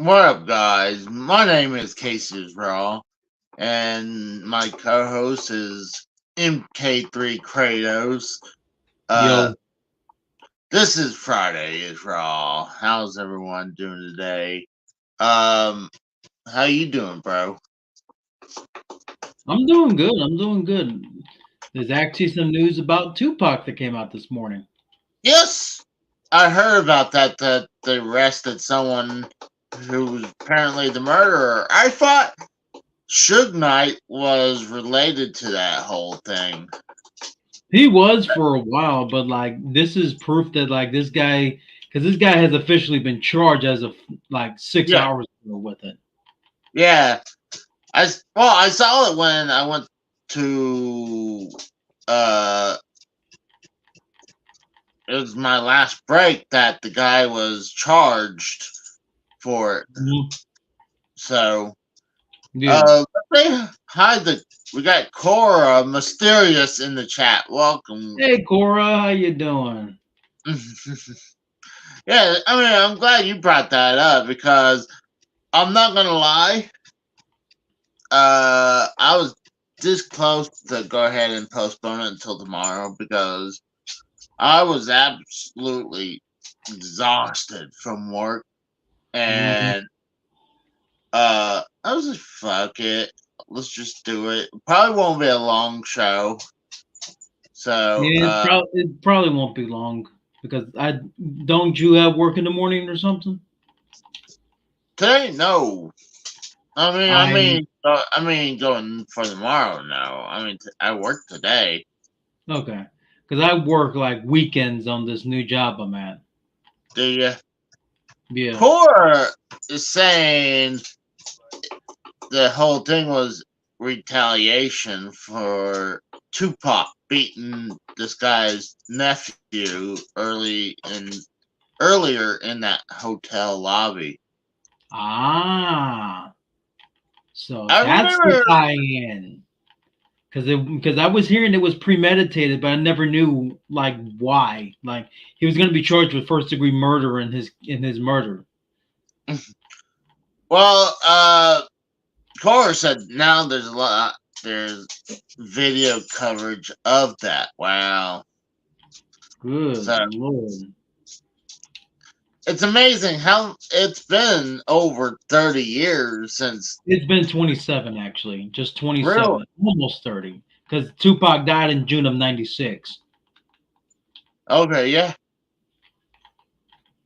What up, guys? My name is Casey Raw, and my co-host is MK3 Kratos. Uh, Yo, this is Friday is Raw. How's everyone doing today? Um, how you doing, bro? I'm doing good. I'm doing good. There's actually some news about Tupac that came out this morning. Yes, I heard about that. That they arrested someone who was apparently the murderer. I thought Suge Knight was related to that whole thing. He was for a while, but like this is proof that like this guy, because this guy has officially been charged as of like six Yeah, hours ago with it. yeah. I saw it when I went to uh it was my last break that the guy was charged for it. Mhm. So Yeah. let's say hi the we got Cora Mysterious in the chat. Welcome. Hey Cora, how you doing? Yeah, I mean I'm glad you brought that up because I'm not gonna lie, I was this close to go ahead and postpone it until tomorrow because I was absolutely exhausted from work, Mhm. and I was like, "Fuck it, let's just do it." Probably won't be a long show, so Yeah, it probably won't be long because I don't you have work in the morning or something? today, no. I I mean, going for tomorrow, no. I mean, I work today. okay, because I work like weekends on this new job I'm at. Do you? Yeah. Core is saying the whole thing was retaliation for Tupac beating this guy's nephew earlier in that hotel lobby. Ah, so I that's the remember. tie-in. Because I was hearing it was premeditated, but I never knew like why. Like he was going to be charged with first degree murder in his murder. Well, Cora said now there's video coverage of that. Wow. Good So lord, it's amazing how it's been over 30 years since. it's been 27 actually, just Really? 27, almost 30. Because Tupac died in June of '96. Okay, yeah.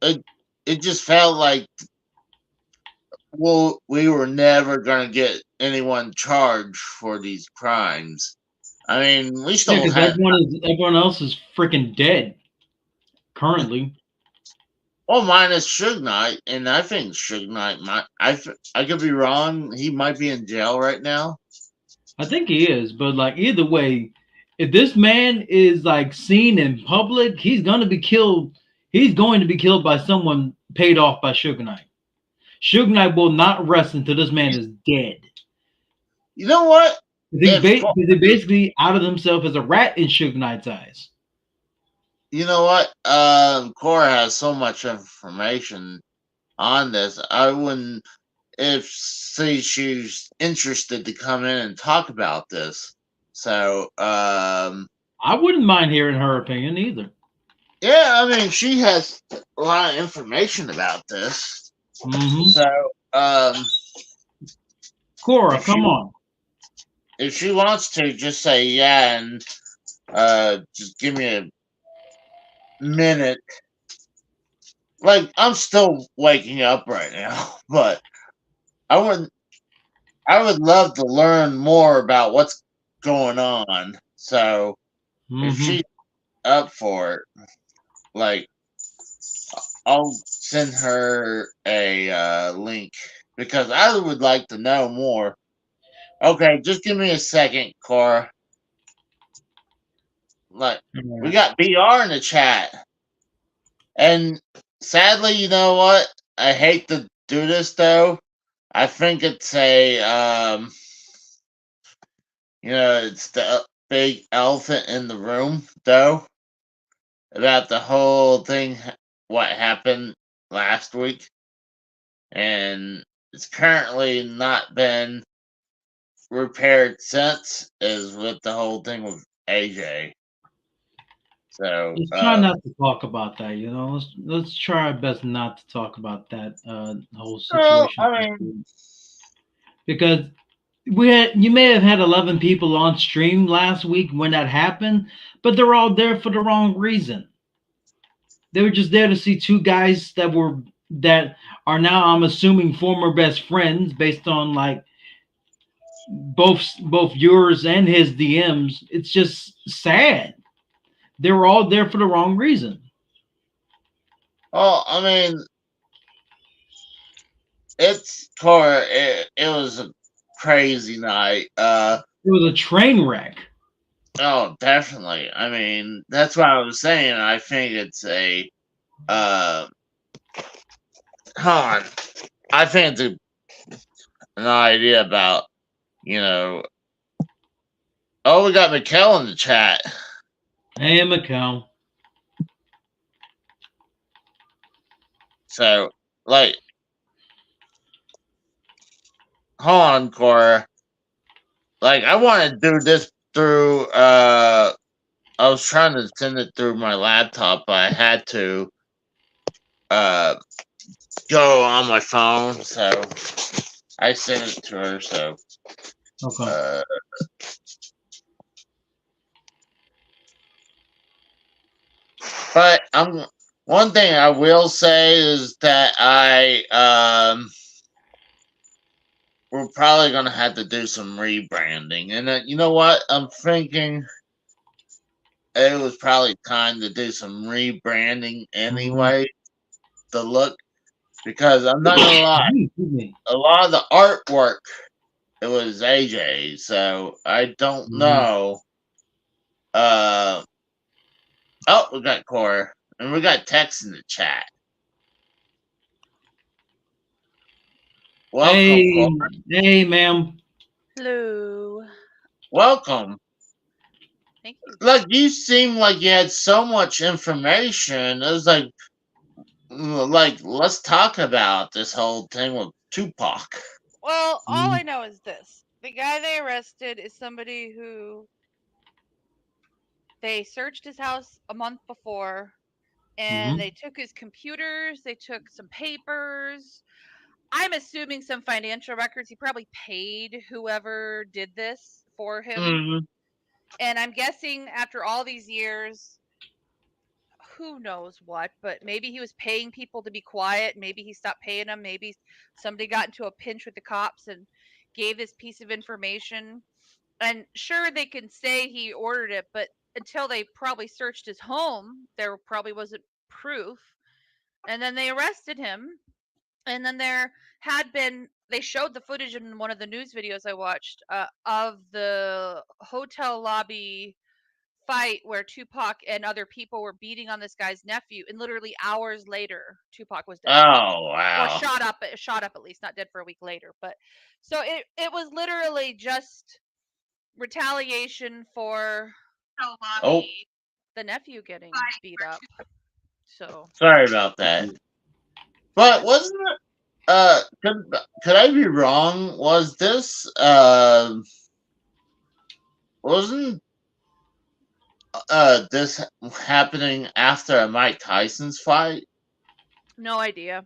It it just felt like, well, we were never gonna get anyone charged for these crimes. I mean, we Yeah, still because had, everyone else is freaking dead currently. well, minus Suge Knight, and I think Suge Knight might. I could be wrong. He might be in jail right now. I think he is, but like either way, if this man is like seen in public, he's gonna be killed. He's going to be killed by someone paid off by Suge Knight. Suge Knight will not rest until this man is dead. You know what? If 'Cause he basically outed himself as a rat in Suge Knight's eyes. you know what, Cora has so much information on this. I wouldn't if say she's interested to come in and talk about this. So, I wouldn't mind hearing her opinion either. yeah, I mean, she has a lot of information about this. Hmm. So, um, Cora, if she come on. if she wants to, just say yeah, and just give me a minute. Like I'm still waking up right now, but I would I would love to learn more about what's going on. So if Hmm. she's up for it, like I'll send her a link because I would like to know more. Okay, just give me a second, Cora. Like we got BR in the chat, and sadly, you know what? I hate to do this though. I think it's it's the big elephant in the room though about the whole thing, what happened last week. and it's currently not been repaired since. Is with the whole thing with AJ. So, Let's try not to talk about that. Let's try our best not to talk about that whole well, situation I mean, because you may have had 11 people on stream last week when that happened, but they're all there for the wrong reason. They were just there to see two guys that are now, I'm assuming, former best friends based on like both yours and his DMs. It's just sad. They were all there for the wrong reason. well, I mean, it's core. It was a crazy night. It was a train wreck. Oh, definitely. I mean, that's what I was saying. I think it's a uh, hold on. I think it's an idea about you know. Oh, we got Mikkel in the chat. Hey, Macau. So, like, hold on, Cora. Like, I want to do this through. I was trying to send it through my laptop, but I had to uh go on my phone, so I sent it to her. So, Okay. uh, but one thing I will say is that we're probably gonna have to do some rebranding, and you know what? I'm thinking it was probably time to do some rebranding Mhm. anyway. The look, because I'm not gonna lie, Excuse me. a lot of the artwork it was AJ, so I don't Mhm. know. Uh oh, we got Cora, and we got Tex in the chat. Welcome, Hey, Cora. hey, ma'am. Hello. Welcome. Thank you. Like you seem like you had so much information. It was like let's talk about this whole thing with Tupac. Well, all I Mhm. know is this. The guy they arrested is somebody who they searched his house a month before and they Mhm. took his computers, they took some papers. I'm assuming some financial records. He probably paid whoever did this for him. Mm-hmm. And I'm guessing after all these years, who knows what, but maybe he was paying people to be quiet. Maybe he stopped paying them. Maybe somebody got into a pinch with the cops and gave this piece of information. And sure, they can say he ordered it, but until they probably searched his home, there probably wasn't proof. And then they arrested him. And then there had been, they showed the footage in one of the news videos I watched of the hotel lobby fight where Tupac and other people were beating on this guy's nephew, and literally hours later, Tupac was dead, Oh or wow. shot up at least, not dead for a week later. But so it was literally just retaliation for Oh, the nephew getting beat up. So sorry about that. But wasn't it? Could I be wrong? Was this wasn't this happening after a Mike Tyson's fight? no idea.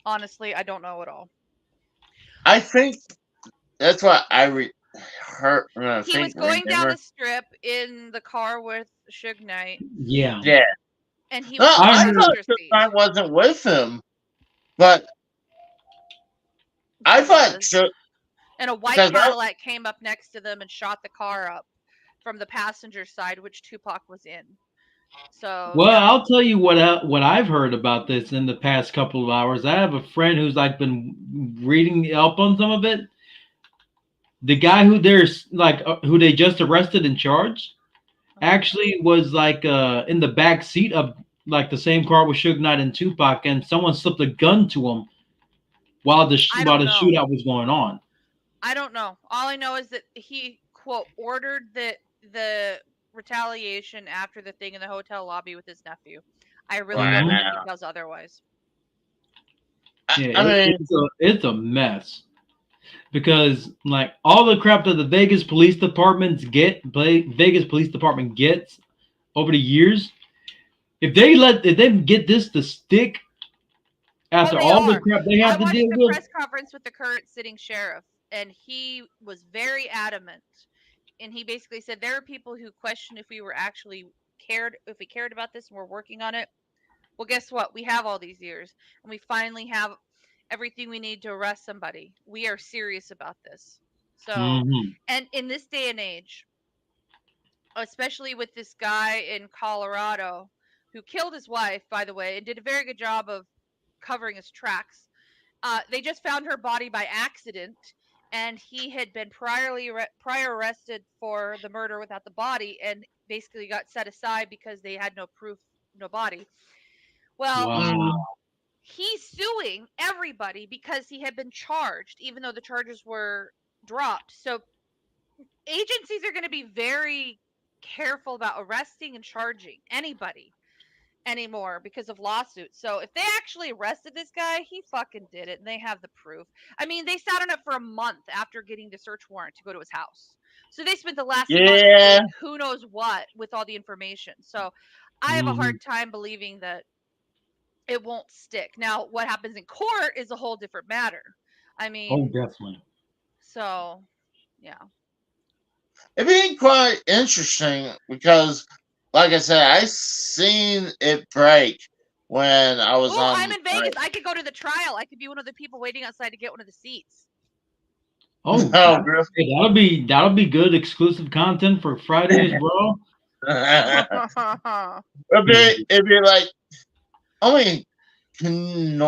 Honestly, I don't know at all. I think that's what I heard. He was going down Remember? the strip in the car with Suge Knight, Yeah. Yeah. and he No, was in the I I heard. thought passenger Suge seat. Knight wasn't with him, but I He thought was. Suge And a white because I Cadillac came up next to them and shot the car up from the passenger side, which Tupac was in. So Well, yeah, I'll tell you what I've heard about this in the past couple of hours. I have a friend who's like been reading up on some of it. The guy who there's like who they just arrested and charged actually was like in the back seat of like the same car with Suge Knight and Tupac, and someone slipped a gun to him I while don't the know. shootout was going on. I don't know. All I know is that he quote ordered the retaliation after the thing in the hotel lobby with his nephew. I really don't know Mhm. the wow. details otherwise. Yeah, I mean, it's a mess because like all the crap that the Vegas Police Department gets over the years, if they get this to stick Oh, after they all the are. crap they I have to watched deal a with. press conference with the current sitting sheriff, and he was very adamant. And he basically said there are people who question if we were actually if we cared about this and we're working on it. Well, guess what? We have all these years, and we finally have everything we need to arrest somebody. We are serious about this. So, Hmm. and in this day and age, especially with this guy in Colorado who killed his wife, by the way, and did a very good job of covering his tracks. They just found her body by accident, and he had been prior arrested for the murder without the body, and basically got set aside because they had no proof, no body. Well, mm, Wow. he's suing everybody because he had been charged, even though the charges were dropped. So agencies are going to be very careful about arresting and charging anybody anymore because of lawsuits. So if they actually arrested this guy, he fucking did it and they have the proof. I mean, they sat on it for a month after getting the search warrant to go to his house. So they spent the last month yeah. doing who knows what with all the information. So I have a Hmm. hard time believing that it won't stick. Now, what happens in court is a whole different matter. I Oh, mean, definitely. so yeah. It'd be quite interesting because, like I said, I seen it break when I was Oh, I'm on. in Vegas. I could go to the trial. I could be one of the people waiting outside to get one of the seats. Oh, Oh, really? hey, that'll be good exclusive content for Friday as well. Yeah. It'd be like, I mean, can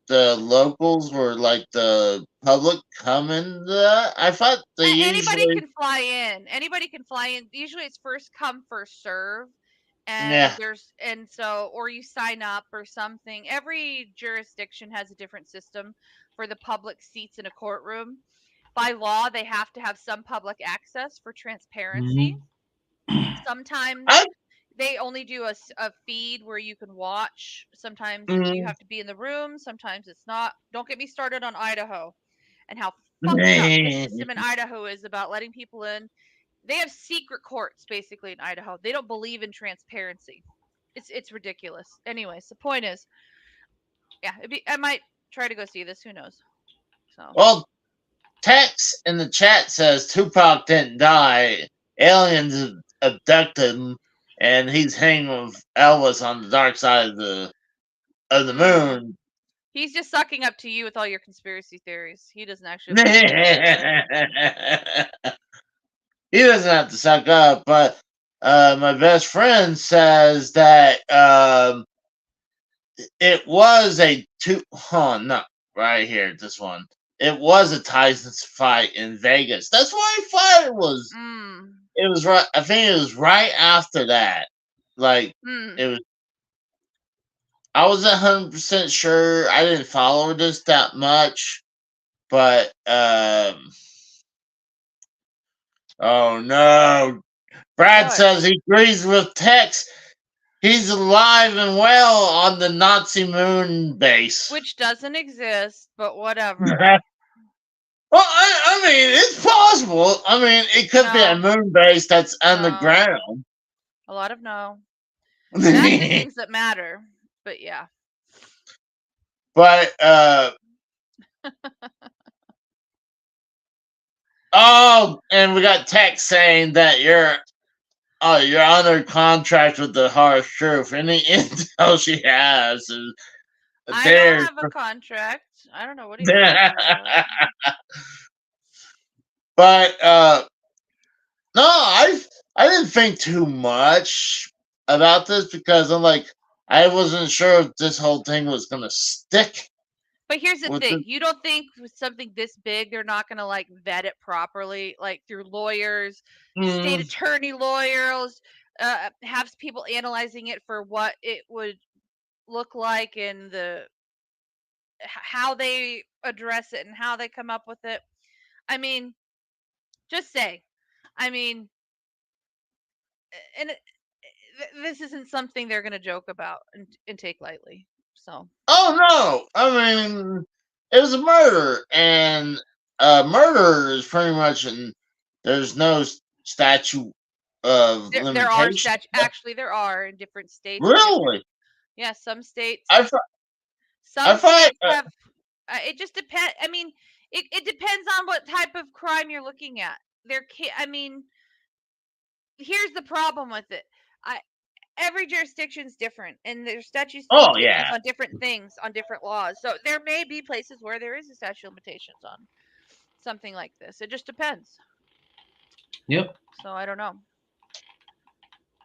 the locals or like the public come in that? I thought they Anybody usually, can fly in. Anybody can fly in. Usually it's first come, first serve. And yeah, or you sign up or something. Every jurisdiction has a different system for the public seats in a courtroom. By law, they have to have some public access for transparency. Hmm. Sometimes I, they only do a feed where you can watch. Sometimes you mm, have to be in the room. Sometimes it's not. Don't get me started on Idaho and how fucked up the system in Idaho is about letting people in. They have secret courts basically in Idaho. They don't believe in transparency. It's ridiculous. Anyways, the point is, yeah, I might try to go see this. Who knows? So well, Tex in the chat says Tupac didn't die. Aliens abducted him, and he's hanging with Elvis on the dark side of the mm, moon. he's just sucking up to you with all your conspiracy theories. He doesn't actually He believe that shit. doesn't have to suck up, but my best friend says that it was a two. Oh no, right here, this one. It was a Tyson's fight in Vegas. That's why I thought it was. Mm, It was right. I think it was right after that. Like mm. it was. I was 100% sure. I didn't follow this that much, but oh no. Brad What? says he agrees with Tex. He's alive and well on the Nazi moon base. Which doesn't exist, but whatever. Well, I mean, it's possible. I mean, it could be a No, moon base that's no. underground. A lot of no. That's the things that matter. But yeah. But oh, and we got text saying that you're under contract with the harsh truth. Any intel she has is I don't there. have a contract. I don't know what he's talking about. But no, I didn't think too much about this because I'm like I wasn't sure if this whole thing was gonna stick But here's the with thing. the. You don't think with something this big they're not going to like vet it properly, like through lawyers, state Mm, attorney lawyers, have people analyzing it for what it would look like and how they address it and how they come up with it. I mean, just say. I mean, and this isn't something they're going to joke about and take lightly. So Oh no! I mean, it was a murder, and murder is pretty much in. There's no statute of there are limitation. actually there are in different states and different. Really? Yeah, some states. I fi- I Some find states have. It just depends. I mean, it depends on what type of crime you're looking at. There can I mean, here's the problem with it. I every jurisdiction's different, and there's statute of oh limitations yeah. on different things, on different laws. So there may be places where there is a statute of limitations on something like this. It just depends. Yep. So I don't know.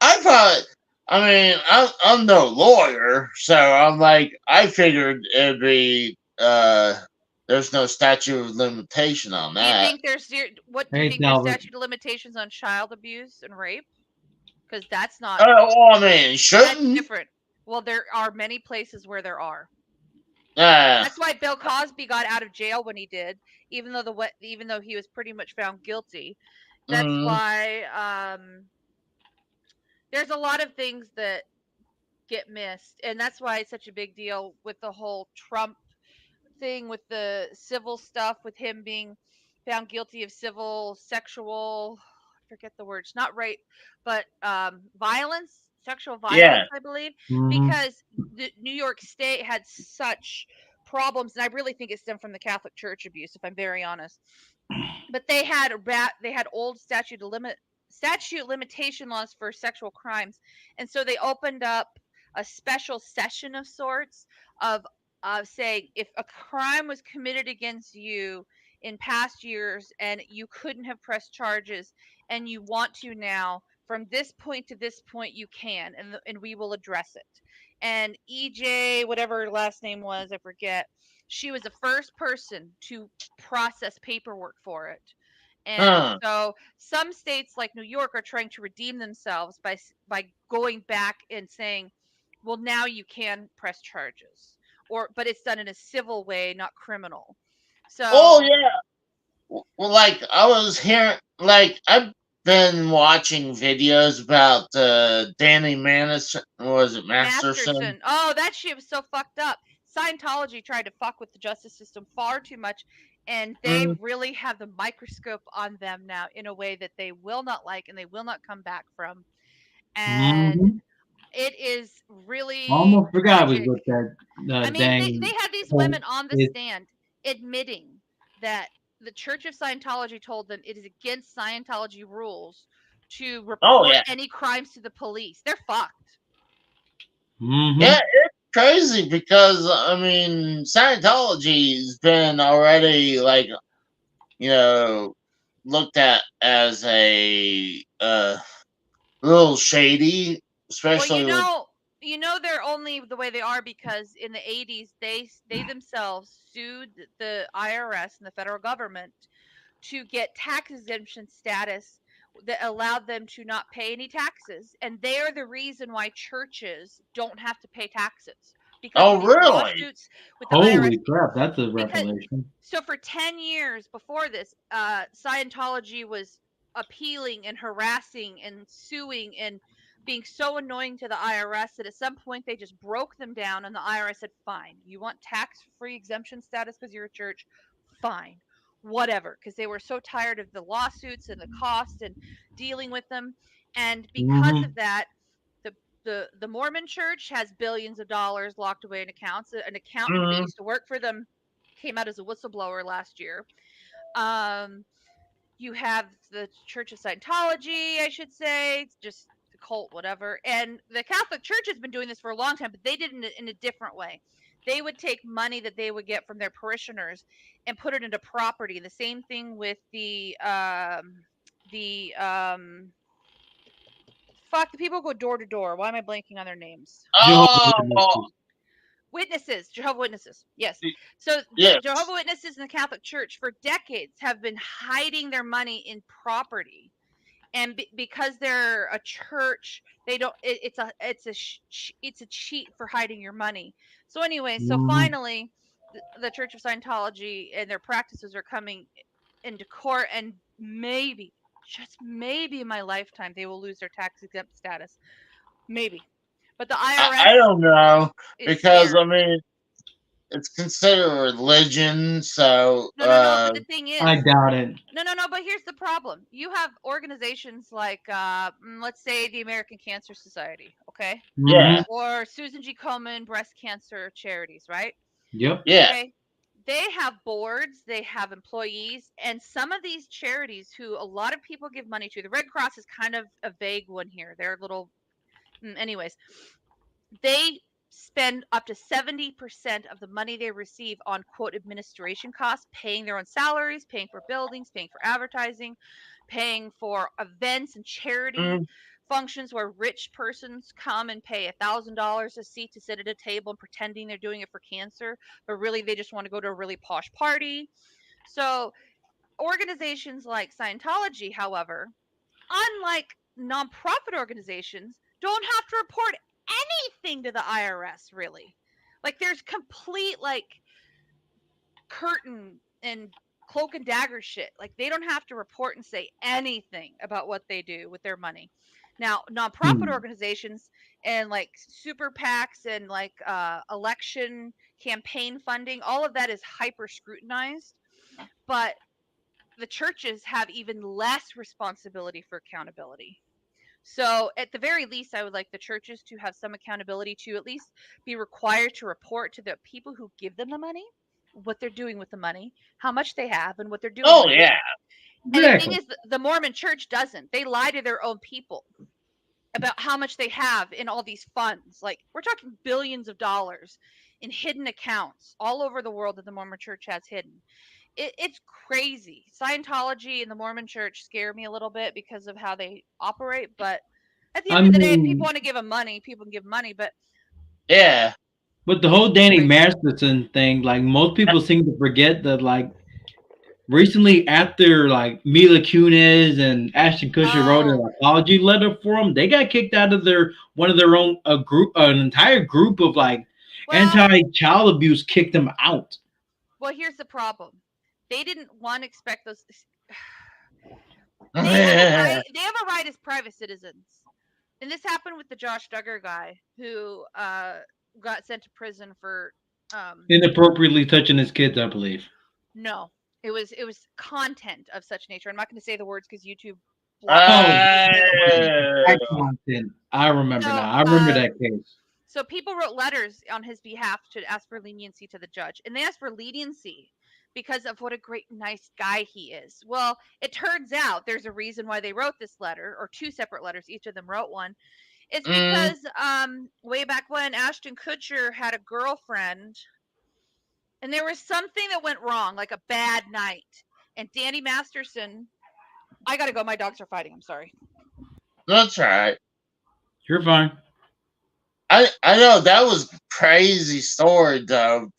I thought. I mean, I'm no lawyer, so I'm like, I figured it'd be there's no statute of limitation on Do you that. think there's what do you Hey, think there's Albert. statute of limitations on child abuse and rape? Because that's not Well, I mean, that's shouldn't. different. Well, there are many places where there are. Uh, That's why Bill Cosby got out of jail when he did, even though he was pretty much found guilty. That's mm, why there's a lot of things that get missed, and that's why it's such a big deal with the whole Trump thing, with the civil stuff, with him being found guilty of civil sexual, I forget the words, not rape, but violence, sexual yeah. violence, I believe, Hmm. because the New York State had such problems, and I really think it stemmed from the Catholic Church abuse, if I'm very honest. But they had old statute limitation laws for sexual crimes, and so they opened up a special session of sorts of saying if a crime was committed against you in past years and you couldn't have pressed charges and you want to now, from this point to this point you can, and we will address it. And EJ, whatever her last name was, I forget, she was the first person to process paperwork for it. And Huh. so some states like New York are trying to redeem themselves by going back and saying, well, now you can press charges, or but it's done in a civil way, not criminal. Oh So yeah. Well, like I was hearing, like I've been watching videos about Danny Manis. Was it Masterson? Masterson, oh, that shit was so fucked up. Scientology tried to fuck with the justice system far too much, and they Mm, really have the microscope on them now in a way that they will not like and they will not come back from. And Hmm. it is really Almost forgot I was tragic. with that I mean, they dang had these whole. women on the It, stand admitting that the Church of Scientology told them it is against Scientology rules to oh report yeah. any crimes to the police. They're fucked. Yeah, hmm. it's crazy because I mean Scientology's been already like you know looked at as a little shady, Well, especially with. they're only the way they are because in the 80s they themselves sued the IRS and the federal government to get tax exemption status that allowed them to not pay any taxes, and they are the reason why churches don't have to pay taxes because of Oh these really? lawsuits with the IRS. Holy crap, that's a Because revelation. so for 10 years before this, Scientology was appealing and harassing and suing and being so annoying to the IRS that at some point they just broke them down, and the IRS said, fine, you want tax free exemption status because you're a church? Fine, whatever. Because they were so tired of the lawsuits and the cost and dealing with them. And because of Hmm. that, the Mormon church has billions of dollars locked away in accounts. An accountant that Mm, used to work for them came out as a whistleblower last year. Um, you have the Church of Scientology, I should say, it's just the cult, whatever. And the Catholic Church has been doing this for a long time, but they did it in a different way. They would take money that they would get from their parishioners and put it into property. The same thing with the fuck, the people who go door to door. Why am I blanking on their names? Jehovah oh Witnesses. Witnesses, Jehovah Witnesses. Yes. So the yes. Jehovah Witnesses and the Catholic Church for decades have been hiding their money in property, and because they're a church, they don't. It's a cheat for hiding your money. So anyway, so Hmm. finally, the Church of Scientology and their practices are coming into court, and maybe, just maybe, in my lifetime, they will lose their tax exempt status. Maybe. But the I IRS don't know is because scared. I mean it's considered a religion, so No. But the thing is, I doubt it. no. But here's the problem: you have organizations like, let's say, the American Cancer Society, okay, Hmm. yeah, or Susan G. Komen breast cancer charities, right? Yep. yeah. Okay. They have boards, they have employees, and some of these charities who a lot of people give money to, the Red Cross is kind of a vague one here. They're little, anyways, they spend up to 70% of the money they receive on quote administration costs, paying their own salaries, paying for buildings, paying for advertising, paying for events and charity Mm, functions where rich persons come and pay $1,000 a seat to sit at a table and pretending they're doing it for cancer, but really they just want to go to a really posh party. So organizations like Scientology, however, unlike nonprofit organizations, don't have to report anything to the IRS, really. Like there's complete like curtain and cloak and dagger shit. Like they don't have to report and say anything about what they do with their money. Now, nonprofit Hmm. organizations and like super PACs and like election campaign funding, all of that is hyper scrutinized. But the churches have even less responsibility for accountability. So, at the very least, I would like the churches to have some accountability to at least be required to report to the people who give them the money what they're doing with the money, how much they have, and what they're doing oh with it. yeah. And the thing Exactly. is, the Mormon church doesn't. They lie to their own people about how much they have in all these funds. Like, we're talking billions of dollars in hidden accounts all over the world that the Mormon church has hidden. It's crazy. Scientology and the Mormon church scare me a little bit because of how they operate, but at the I end of the day, if people mean, want to give them money, people can give money. But Yeah. but the whole Danny crazy. Masterson thing, like most people seem to forget that, like recently after like Mila Kunis and Ashton Kutcher wrote an Oh apology letter for him, they got kicked out of their one of their own a group, an entire group of like well, anti-child abuse kicked them out. here's the problem. They didn't one expect those. They have a yeah. right. They have a right as private citizens, and this happened with the Josh Duggar guy who got sent to prison for Inappropriately touching his kids, I believe. no. It was content of such nature. I'm not going to say the words because YouTube blocked me. Oh, I can't say the words. that content. I remember So now. I remember that case. So people wrote letters on his behalf to ask for leniency to the judge, and they asked for leniency because of what a great, nice guy he is. Well, it turns out there's a reason why they wrote this letter, or two separate letters. Each of them wrote one. It's Mm, because way back when Ashton Kutcher had a girlfriend, and there was something that went wrong, like a bad night. And Danny Masterson, I gotta go. My dogs are fighting. I'm sorry. that's right. You're fine. I know that was crazy story though.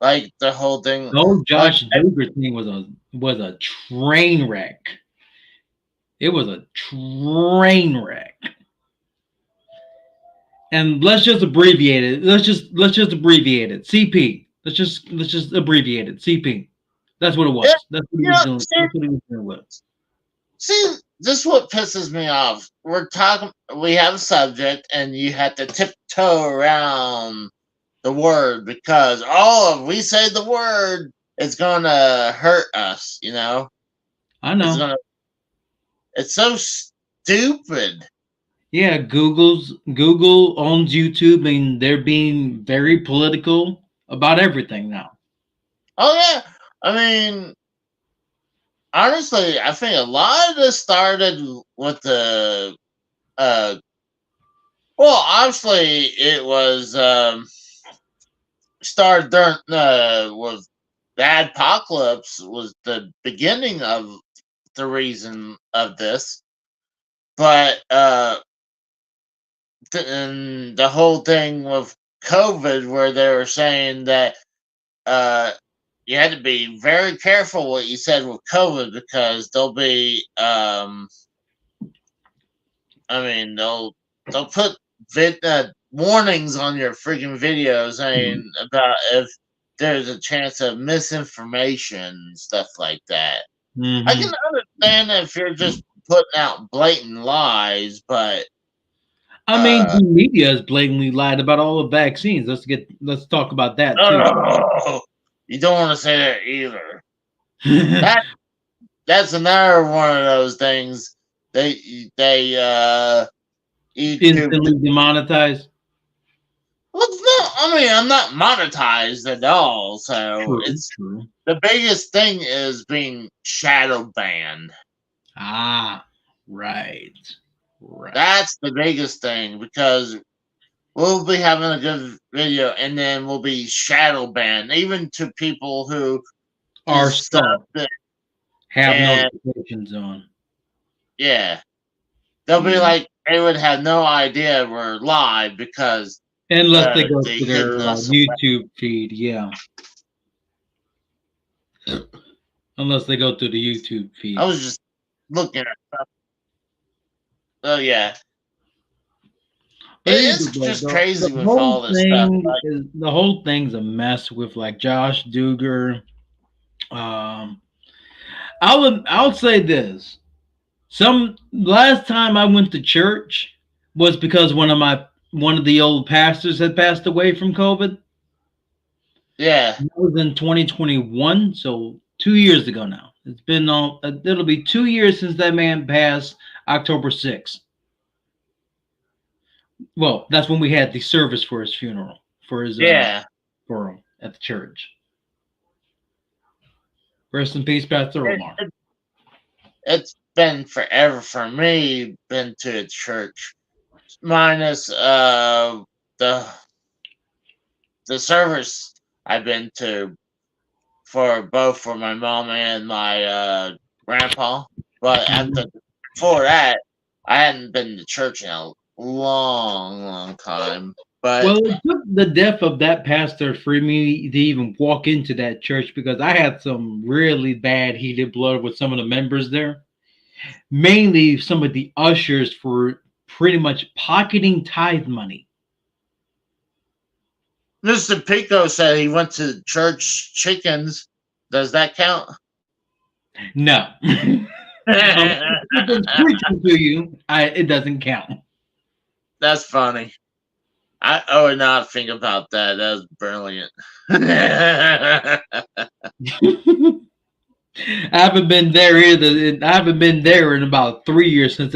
Like the whole thing. The whole Like Josh Duggar thing was a train wreck. It was a train wreck. And let's just abbreviate it. Let's just abbreviate it. CP. Let's just abbreviate it. CP. That's what it yeah, was. That's what he you was know, doing. That's what he was doing with. see, this is what pisses me off. We're talking. We have a subject, and you have to tiptoe around the word because if we say the word, it's gonna hurt us. You know, I it's know. gonna. It's so stupid. Yeah, Google owns YouTube, and they're being very political about everything now. Oh yeah, I mean, honestly, I think a lot of this started with the. Uh, well, obviously, it was started during with the apocalypse was the beginning of the reason of this, but and the whole thing with COVID, where they were saying that uh, you had to be very careful what you said with COVID because there'll be, I mean, they'll put warnings on your freaking video saying about if there's a chance of misinformation, stuff like that. I Mm-hmm. can understand if you're just putting out blatant lies, but I mean, the media has blatantly lied about all the vaccines. Let's talk about that too. Oh, you don't want to say that either. That's another one of those things. They Instantly demonetized. Well, it's not. I mean, I'm not monetized at all. So True. the biggest thing is being shadow banned. Ah, right. That's the biggest thing because we'll be having a good video and then we'll be shadow banned, even to people who Are is stuck. Have and notifications on. yeah, they'll be like they would have no idea we're live because Unless they go they to their hidden us. YouTube feed, yeah. Unless they go to the YouTube feed. I was just looking at stuff. Oh yeah. It's just crazy with all this stuff. Like, The whole thing's a mess with like Josh Duger. I'll say this. Last time I went to church was because one of the old pastors had passed away from COVID. yeah. That was in 2021, so 2 years ago now. It'll be 2 years since that man passed, October 6th. Well, that's when we had the service for his funeral, for his for him at the church. Rest in peace, Pastor Omar. It's been forever for me. Been to a church, minus the service I've been to for my mom and my grandpa. But before that, I hadn't been to church in a long time. But well, it took the death of that pastor for me to even walk into that church because I had some really bad heated blood with some of the members there. Mainly some of the ushers for pretty much pocketing tithe money. Mr. Pico said he went to church chickens. Does that count? No. If it's preaching to you, it doesn't count. That's funny. I would not think about that. That was brilliant. I haven't been there either. I haven't been there in about 3 years since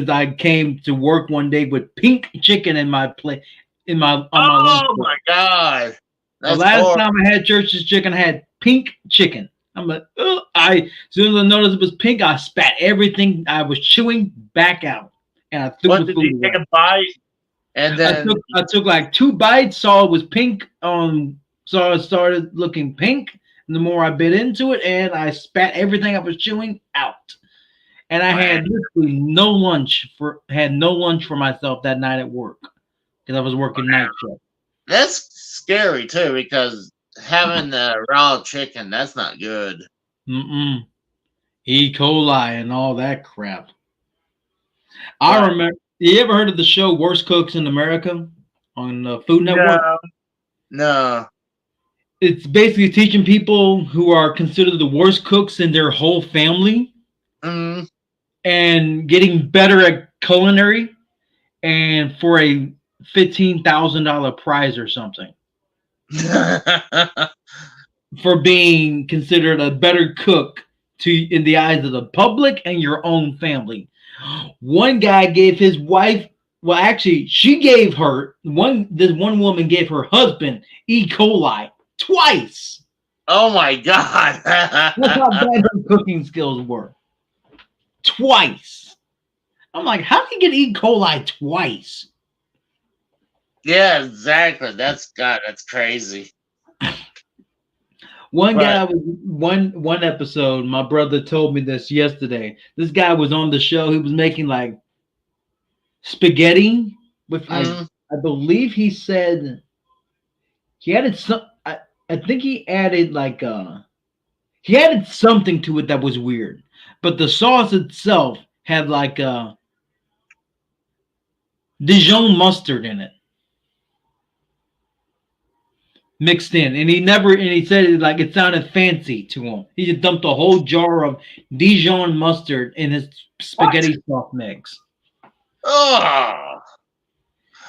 I came to work one day with pink chicken in my plate on my lunch. Oh my god! The last time I had church's chicken, I had pink chicken. I'm like, oh! As soon as I noticed it was pink, I spat everything I was chewing back out, and I threw the food away. Take a bite? And then I took like 2 bites, saw it was pink. So it started looking pink. And the more I bit into it, and I spat everything I was chewing out. And I had literally no lunch for myself that night at work because I was working night shift. That's scary too because having raw chicken, that's not good. E. coli and all that crap. I remember. You ever heard of the show Worst Cooks in America on the Food Network? No. It's basically teaching people who are considered the worst cooks in their whole family and getting better at culinary and for a $15,000 prize or something for being considered a better cook in the eyes of the public and your own family. One guy gave his wife, well, actually, this one woman gave her husband E. coli twice. Oh my god. That's how bad her cooking skills were. Twice. I'm like, how did you get E. coli twice? Yeah, exactly. That's crazy. One episode, my brother told me this yesterday. This guy was on the show. He was making like spaghetti with I believe he said he added some. I think he added he added something to it that was weird, but the sauce itself had like Dijon mustard in it mixed in, and he said it sounded fancy to him. He just dumped a whole jar of Dijon mustard in his spaghetti sauce mix. Oh,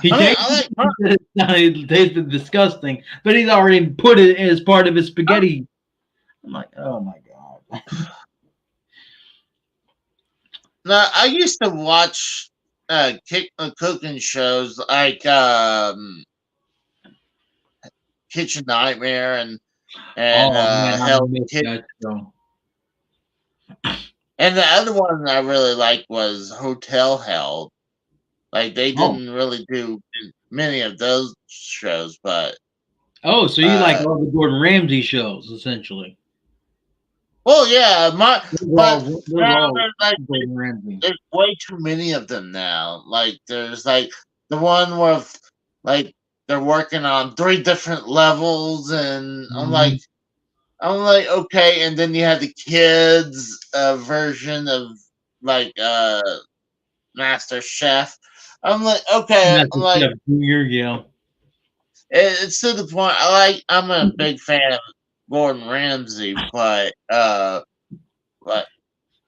He I mean, tasted I like it tasted disgusting, but he's already put it as part of his spaghetti. I'm like, oh my god. no, I used to watch cooking shows like Kitchen Nightmare and Oh man, I Hell's missed Kitchen. that show. And the other one I really liked was Hotel Hell. Like they Oh, didn't really do many of those shows, but oh, so you like uh, all the Gordon Ramsay shows, essentially? well, yeah, my but Those are now all there's like Gordon Ramsay. there's way too many of them now. Like there's like the one where like they're working on 3 different levels, and Mhm. I'm like okay, and then you have the kids version of like Master Chef. I'm like okay, That's I'm a like Chef Junior, yeah. it's to the point. I'm a big fan of Gordon Ramsay, but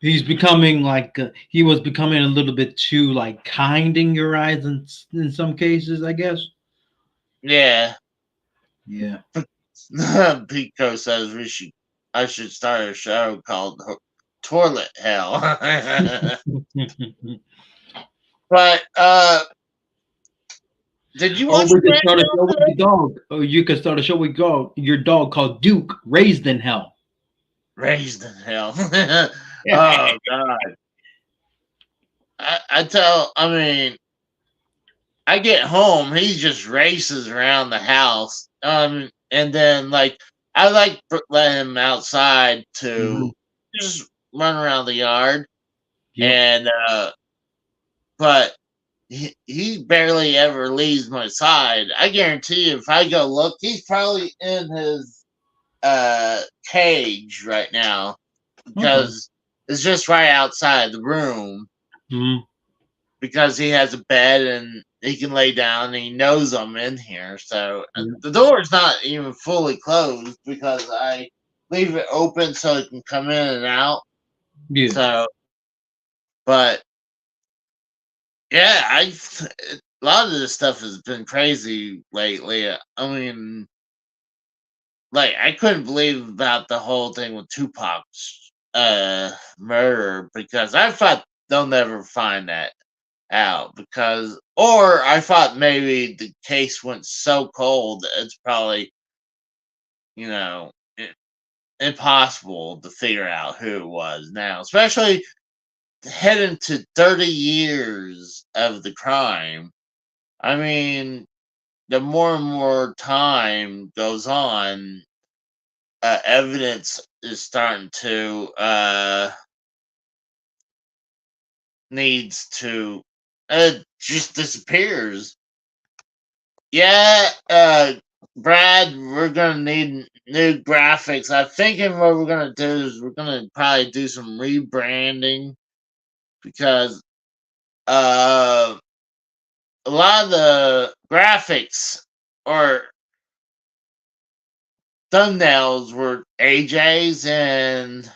He's becoming like he was becoming a little bit too like kind in your eyes in some cases, I guess. yeah. Yeah. Pico says I should start a show called Toilet Hell. But did you Or watch we could start a SmackDown show with today? your dog. Or you could start a show with your dog called Duke, raised in hell. Raised in Hell. Oh God! I mean, I get home, he just races around the house. And then like I like letting him outside Mhm. to just run around the yard, Yep. and but he barely ever leaves my side. I guarantee you, if I go look, he's probably in his cage right now Okay. because it's just right outside the room Mhm. because he has a bed and he can lay down and he knows I'm in here. So Yep. the door's not even fully closed because I leave it open so it can come in and out. Yeah. So, but yeah, a lot of this stuff has been crazy lately. I mean, like I couldn't believe about the whole thing with Tupac's murder because I thought they'll never find that out because or I thought maybe the case went so cold that it's probably, you know, impossible to figure out who it was now, especially heading to 30 years of the crime. I mean, the more and more time goes on, evidence is starting to needs to just disappears. Yeah, Brad, we're gonna need new graphics. I'm thinking what we're gonna do is we're gonna probably do some rebranding because a lot of the graphics or thumbnails were AJ's, and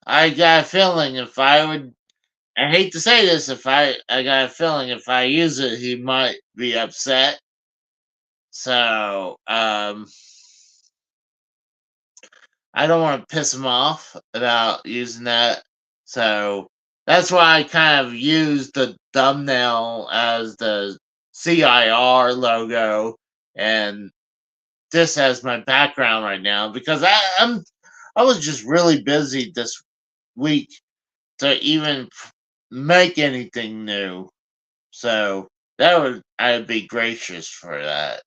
I got a feeling if I would, I hate to say this, if I got a feeling if I use it, he might be upset. So, I don't want to piss him off about using that. So that's why I kind of used the thumbnail as the CIR logo and this as my background right now because I was just really busy this week to even make anything new. So I'd be gracious for that.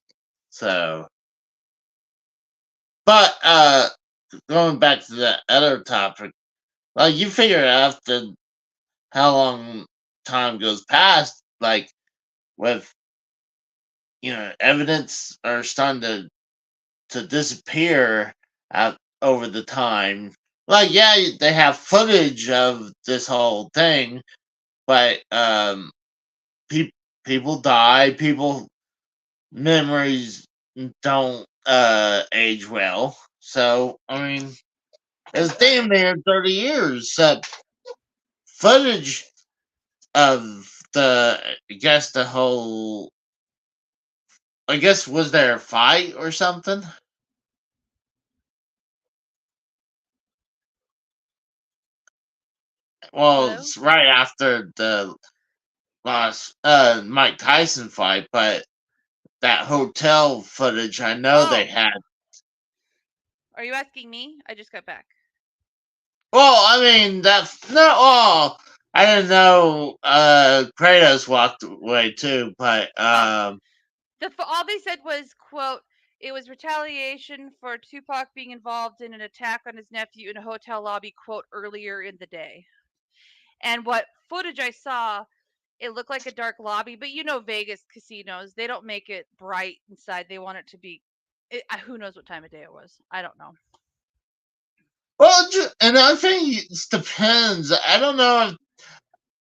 So but going back to the other topic, like you figure out the how long time goes past, like with evidence are starting to disappear out over the time. Like yeah, they have footage of this whole thing, but pe- people die, people memories don't age well. So I mean, it's damn near 30 years. Footage of I guess the whole. I guess was there a fight or something? Well, Hello? it's right after the last Mike Tyson fight, but that hotel footage, I know they Oh, had. are you asking me? I just got back. Well, I mean that no. Oh, I didn't know. Kratos walked away too, but Oh, all they said was, "quote It was retaliation for Tupac being involved in an attack on his nephew in a hotel lobby, quote, earlier in the day." And what footage I saw, it looked like a dark lobby, but you know Vegas casinos, they don't make it bright inside. They want it to be. Who knows what time of day it was? I don't know. well, and I think it depends. I don't know if.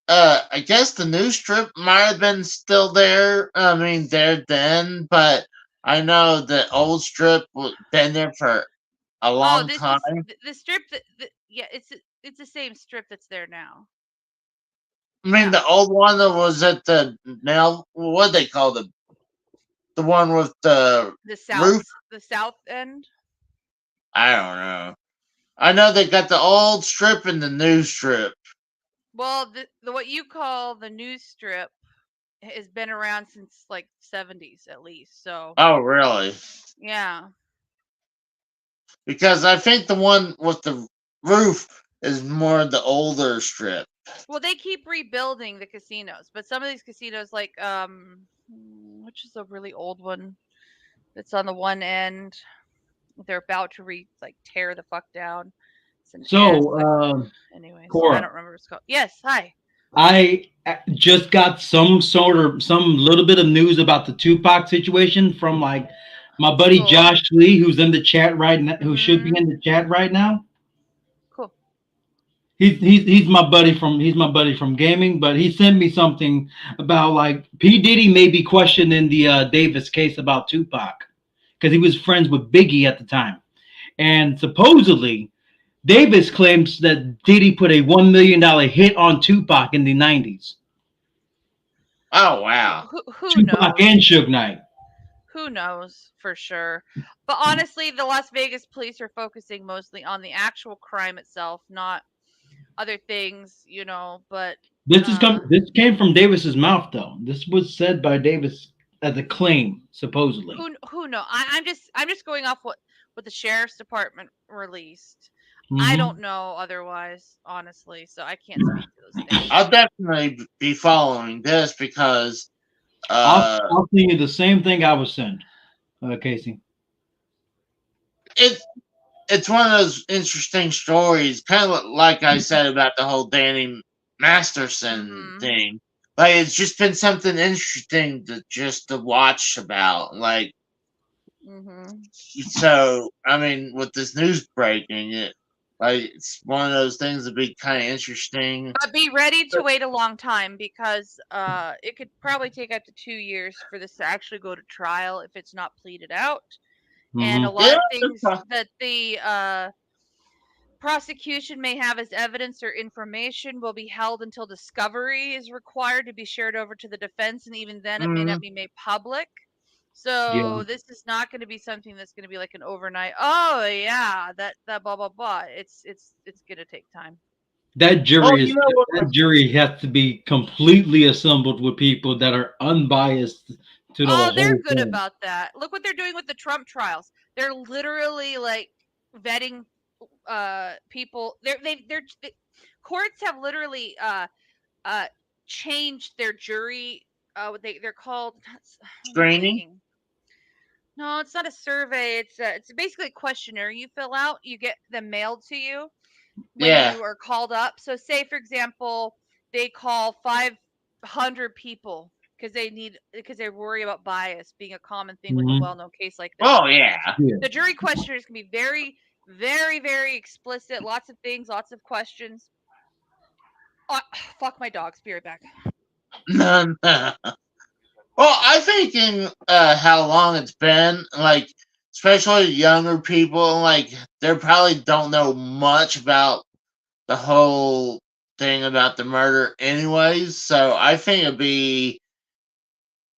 I guess the new strip might have been still there. I mean, there then, but I know the old strip been there for a Oh, long this time. is the strip yeah, it's the same strip that's there now. I mean, Yeah, the old one that was at the now what they call the one with the roof. the south end. I don't know. I know they got the old strip and the new strip. Well, the what you call the news strip has been around since like 70s at least. So, Oh, really? yeah. Because I think the one with the roof is more the older strip. Well, they keep rebuilding the casinos, but some of these casinos like which is a really old one that's on the one end, they're about to tear the fuck down. It's an So, anyways, I don't Cora, remember what it's called. Yes, hi. I just got some little bit of news about the Tupac situation from like my buddy Cool. Josh Lee, who's in the chat right now, who should be Mhm. in the chat right now. Cool. He's my buddy from gaming, but he sent me something about like P Diddy may be questioning the Davis case about Tupac because he was friends with Biggie at the time, and supposedly Davis claims that Diddy put a $1 million hit on Tupac in the '90s. Oh, wow. Who Tupac knows? and Suge Knight. Who knows for sure? But honestly, the Las Vegas police are focusing mostly on the actual crime itself, not other things, but uh This came from Davis's mouth though. This was said by Davis as a claim, supposedly. who know? I'm just going off what the sheriff's department released. I Hmm. don't know otherwise, honestly, so I can't speak to those things. I'll definitely be following this because I'll uh, I'll send you the same thing I was sent, Casey. it it's one of those interesting stories, kind of like I said about the whole Danny Masterson Mhm. thing. Like it's just been something interesting to watch about. Like Mhm. so, I mean, with this news breaking, it's one of those things that be kind of interesting. But be ready to wait a long time because it could probably take up to 2 years for this to actually go to trial if it's not pleaded out. And a Hmm. lot Yeah, of things that the prosecution may have as evidence or information will be held until discovery is required to be shared over to the defense, and even then it may not mm, be made public. Yeah, So this is not going to be something that's going to be like an overnight. Oh yeah, that blah blah blah. It's going to take time. that well, jury you is know that what? jury has to be completely assembled with people that are unbiased to the Oh, they're whole good thing. about that. Look what they're doing with the Trump trials. They're literally like vetting people. Courts have literally uh changed their jury. They're called. What am I Screening? thinking? No, it's not a survey. It's basically a questionnaire you fill out. You get them mailed to you when Yeah. you are called up. So, say for example, they call 500 people because they worry about bias being a common thing with a Hmm. well-known case like this. Oh yeah. Yeah, The jury questionnaires can be very, very, very explicit. Lots of things, lots of questions. Oh, fuck my dogs. Be right back. Well, I think in how long it's been, like especially younger people, like they probably don't know much about the whole thing about the murder anyways, so I think it'd be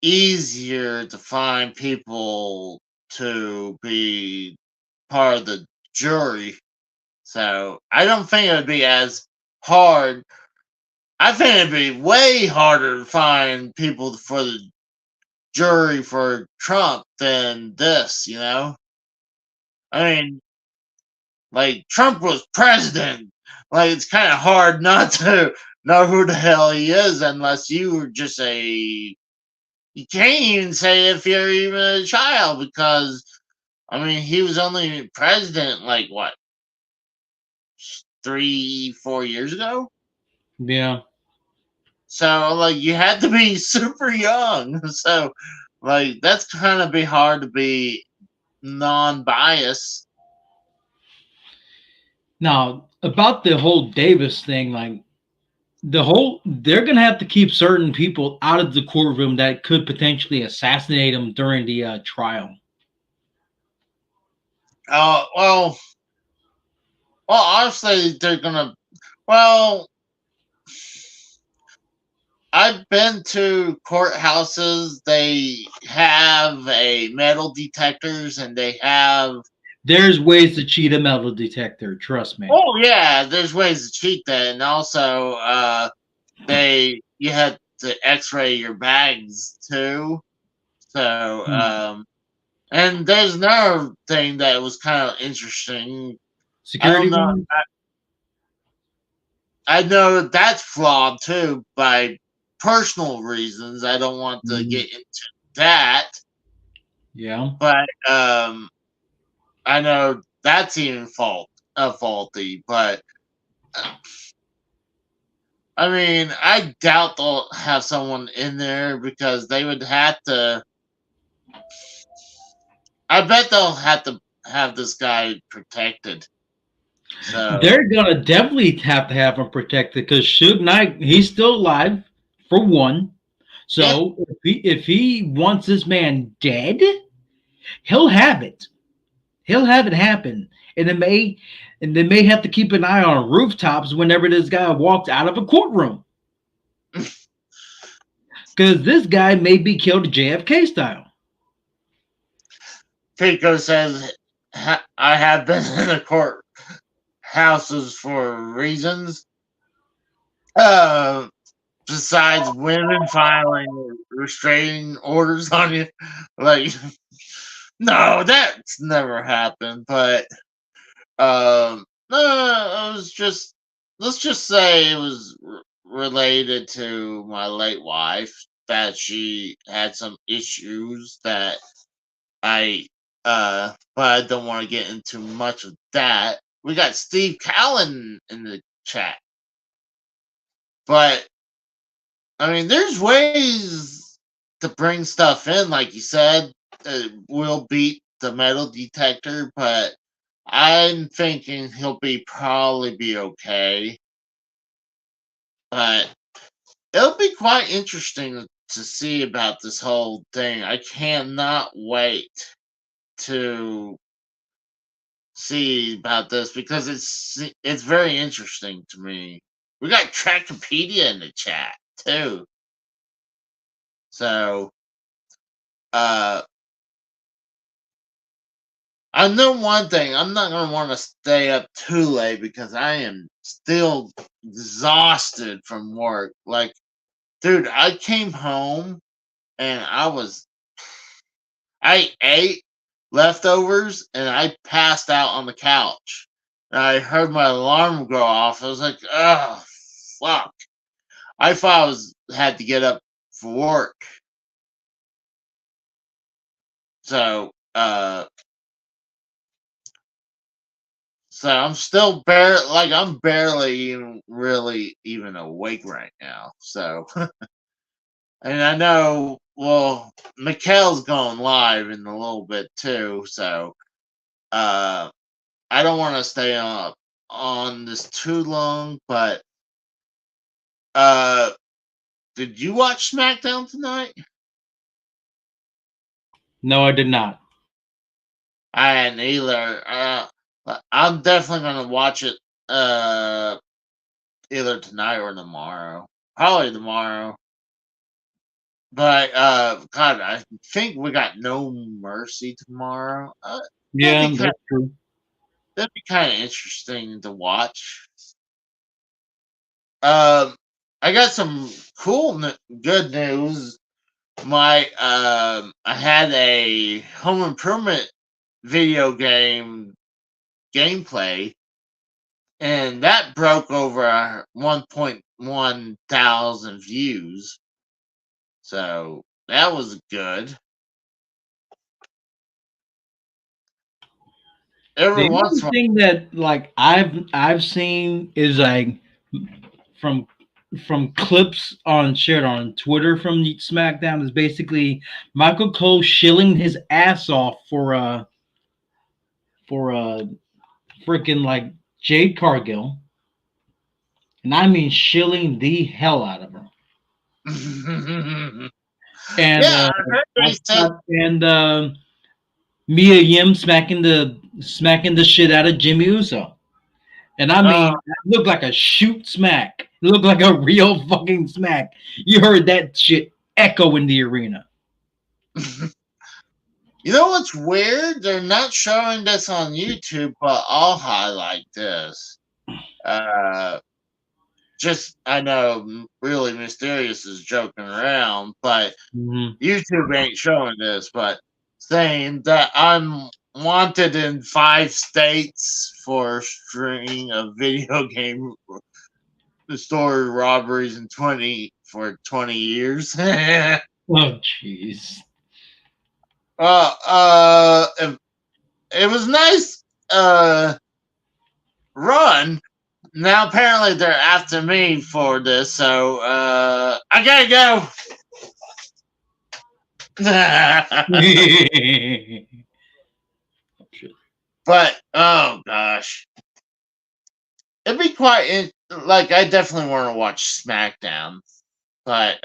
easier to find people to be part of the jury. So I don't think it would be as hard. I think it'd be way harder to find people for the jury for Trump than this, you know? I mean, like, Trump was president. Like, it's kind of hard not to know who the hell he is unless you were just a. You can't even say if you're even a child because, I mean, he was only president, like, what, 3, 4 years ago? Yeah. So, like, you had to be super young. So, like, that's kind of be hard to be non-biased. Now, about the whole Davis thing, like they're gonna have to keep certain people out of the courtroom that could potentially assassinate him during the trial. Well, obviously they're gonna. Well, I've been to courthouses. They have a metal detectors, and they have. There's ways to cheat a metal detector, trust me. Oh yeah, there's ways to cheat that, and also you had to X-ray your bags too. So and there's another thing that was kind of interesting. I Security don't know. one? I know that's flawed too by personal reasons. I don't want to get into that, Yeah. but I know that's even faulty. But I mean, I doubt they'll have someone in there because they would have to. I bet they'll have to have this guy protected. So They're gonna definitely have to have him protected because Suge Knight, he's still alive, for one. yeah, So if he wants this man dead, he'll have it. He'll have it happen. And they may have to keep an eye on rooftops whenever this guy walks out of a courtroom. Because this guy may be killed JFK style. Pico says I have been in the courthouses for reasons. Besides women filing restraining orders on you, like no, that's never happened. But no, it was just let's just say it was related to my late wife that she had some issues that I but I don't want to get into much of that. We got Steve Callan in the chat, but I mean, there's ways to bring stuff in, like you said. We'll beat the metal detector, but I'm thinking he'll probably be okay. But it'll be quite interesting to see about this whole thing. I cannot wait to see about this because it's very interesting to me. We got Trackopedia in the chat too. So uh I know one thing, I'm not gonna want to stay up too late because I am still exhausted from work. Like, dude, I came home and I ate leftovers and I passed out on the couch. And I heard my alarm go off. I was like, oh fuck. I thought had to get up for work. So I'm still I'm barely even really even awake right now. So and I know Mikhail's going live in a little bit too, so uh I don't want to stay on this too long, but uh did you watch SmackDown tonight? No, I did not. I hadn't either. I'm definitely gonna watch it either tonight or tomorrow. Probably tomorrow. But God, I think we got No Mercy tomorrow. That'd Yeah, be kind. that's true. That'd be kind of interesting to watch. Um, I got some good news. I had a home improvement video game gameplay, and that broke over 1.1 thousand views. So that was good. Every The once only in a thing that like I've seen is like from clips on shared on Twitter from SmackDown is basically Michael Cole shilling his ass off for freaking like Jade Cargill, and I mean shilling the hell out of her. while. And Yeah, I heard they said. and Mia Yim smacking the shit out of Jimmy Uso. And I Uh, mean, it looked like a shoot smack. It looked like a real fucking smack. You heard that shit echo in the arena. you know what's weird? They're not showing this on YouTube, but I'll highlight this. Uh, just I know, really mysterious is joking around, but Mhm. YouTube ain't showing this. But saying that I'm wanted in 5 states for string of video game store robberies in 20 years. Oh, jeez. It, it was nice. Run. Now apparently they're after me for this, so I gotta go. But oh gosh, it'd be like I definitely want to watch SmackDown, but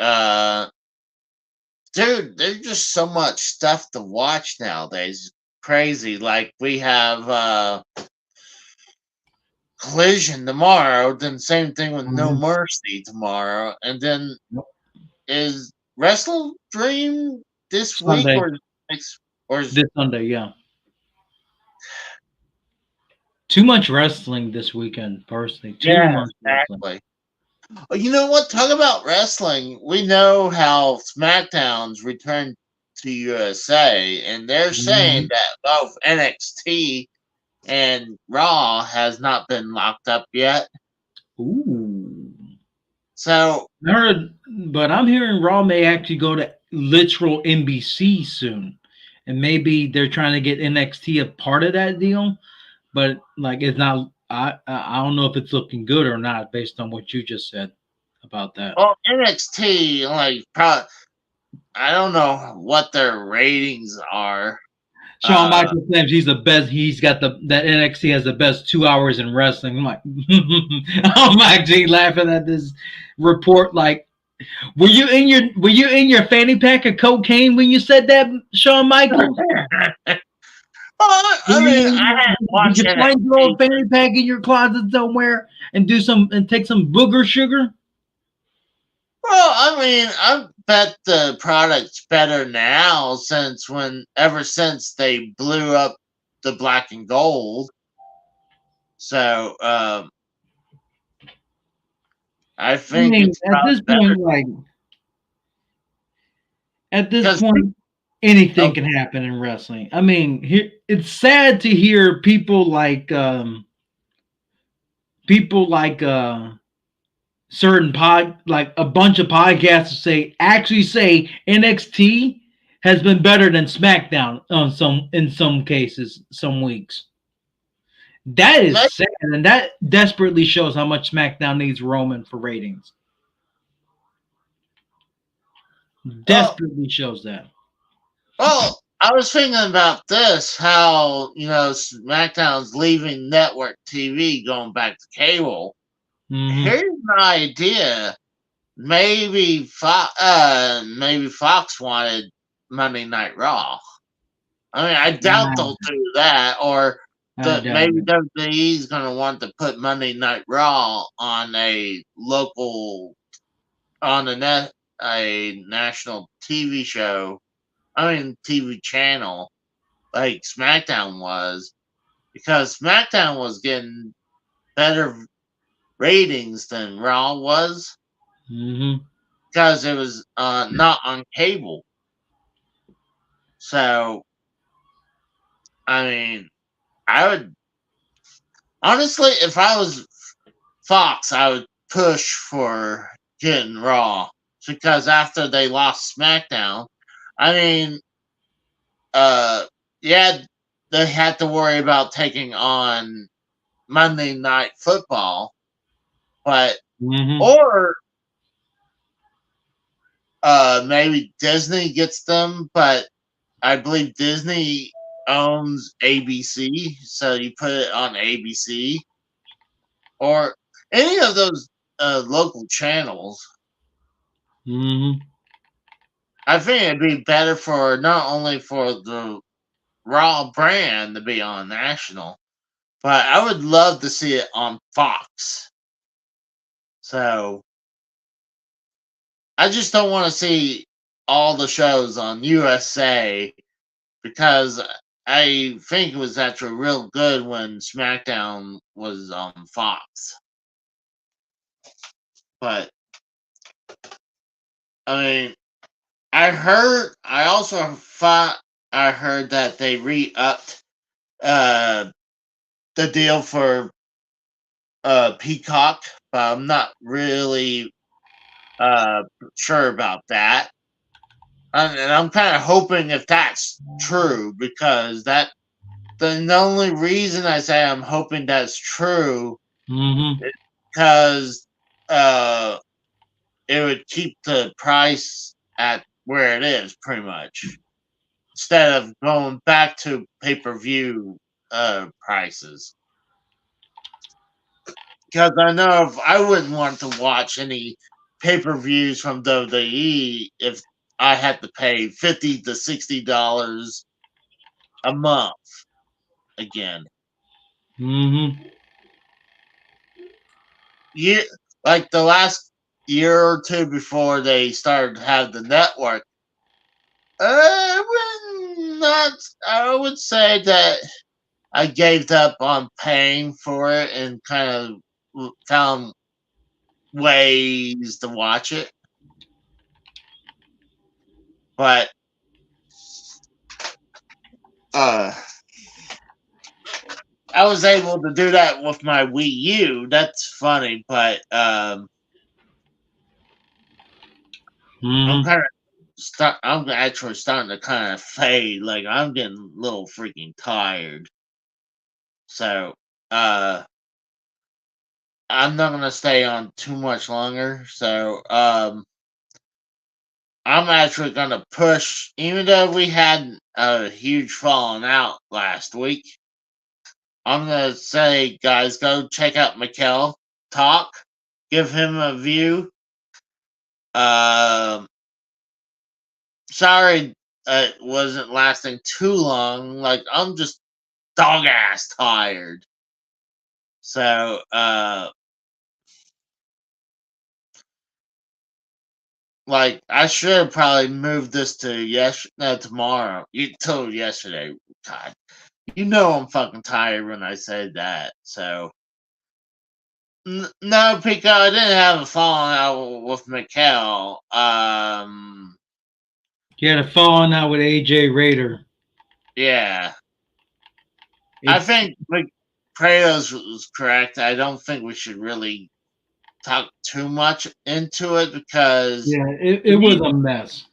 dude, there's just so much stuff to watch nowadays. Crazy. Like we have Collision tomorrow, then same thing with No Mhm. Mercy tomorrow, and then is Wrestle Dream this week Sunday. or next or is This Sunday, yeah. Too much wrestling this weekend, personally. Too yeah, much wrestling. exactly. Oh, you know what? Talk about wrestling. We know how SmackDown's returned to USA, and they're saying Mhm. that both NXT and Raw has not been locked up yet. Ooh. So, I heard, but I'm hearing Raw may actually go to literal NBC soon, and maybe they're trying to get NXT a part of that deal. But like, it's not. I don't know if it's looking good or not based on what you just said about that. well, NXT I don't know what their ratings are. Shawn Michaels claims he's the best. He's got that NXT has the best 2 hours in wrestling. I'm like, I'm actually laughing at this report. Like, were you in your fanny pack of cocaine when you said that, Shawn Michaels? Well, I mean, I hadn't Did watched you find your NXT. old fanny pack in your closet somewhere and take some booger sugar? Well, I mean, I bet the product's better now ever since they blew up the black and gold. So, I I think mean, it's probably better at this because point, anything oh, can happen in wrestling. I mean, it's sad to hear people like certain like a bunch of podcasts say NXT has been better than SmackDown on in some cases, some weeks. That is like, sad, and that desperately shows how much SmackDown needs Roman for ratings. well, Desperately shows that. I was thinking about this, how, SmackDown's leaving network TV, going back to cable. Hmm. Here's an idea. Maybe Fox wanted Monday Night Raw. I mean, I doubt they'll do that, or I doubt maybe it. WWE's gonna want to put Monday Night Raw on a local on a national TV show. I mean TV channel like SmackDown was, because SmackDown was getting better ratings than Raw was Hmm. because it was not on cable. So I mean, I would honestly, if I was Fox, I would push for getting Raw because after they lost SmackDown, I mean, uh, yeah, they had to worry about taking on Monday Night Football, but Hmm. or maybe Disney gets them, but I believe Disney owns ABC, so you put it on ABC or any of those local channels. Hmm. I think it'd be better for not only for the Raw brand to be on national, but I would love to see it on Fox. So I just don't want to see all the shows on USA because I think it was actually real good when SmackDown was on Fox. But I mean, I also thought I heard that they re-upped uh, the deal for Peacock, but I'm not really uh, sure about that. And I'm kind of hoping if that's true because the only reason I say I'm hoping that's true Hmm. is because uh, it would keep the price at where it is, pretty much, instead of going back to pay per view prices. Because I know if I wouldn't want to watch any pay per views from WWE if I had to pay $50 to $60 a month again. Hmm. Yeah, like the last year or two before they started to have the network. Not. I would say that I gave up on paying for it and kind of found ways to watch it. But uh, I was able to do that with my Wii U. That's funny, but I'm Hmm. kind of I'm actually starting to kind of fade. Like I'm getting a little freaking tired. So uh, I'm not gonna stay on too much longer. So I'm actually gonna push, even though we had a huge falling out last week. I'm gonna say, guys, go check out Mikkel talk. Give him a view. Um, sorry, it wasn't lasting too long. Like I'm just dog ass tired. So, like I should have probably moved this to tomorrow. You told yesterday. God, you know I'm fucking tired when I said that. So, no, Pico, I didn't have a falling out with Mikkel. He had a falling out with AJ Raider. Yeah, I It's think like Kratos was correct. I don't think we should really talk too much into it because yeah, it was he, a mess.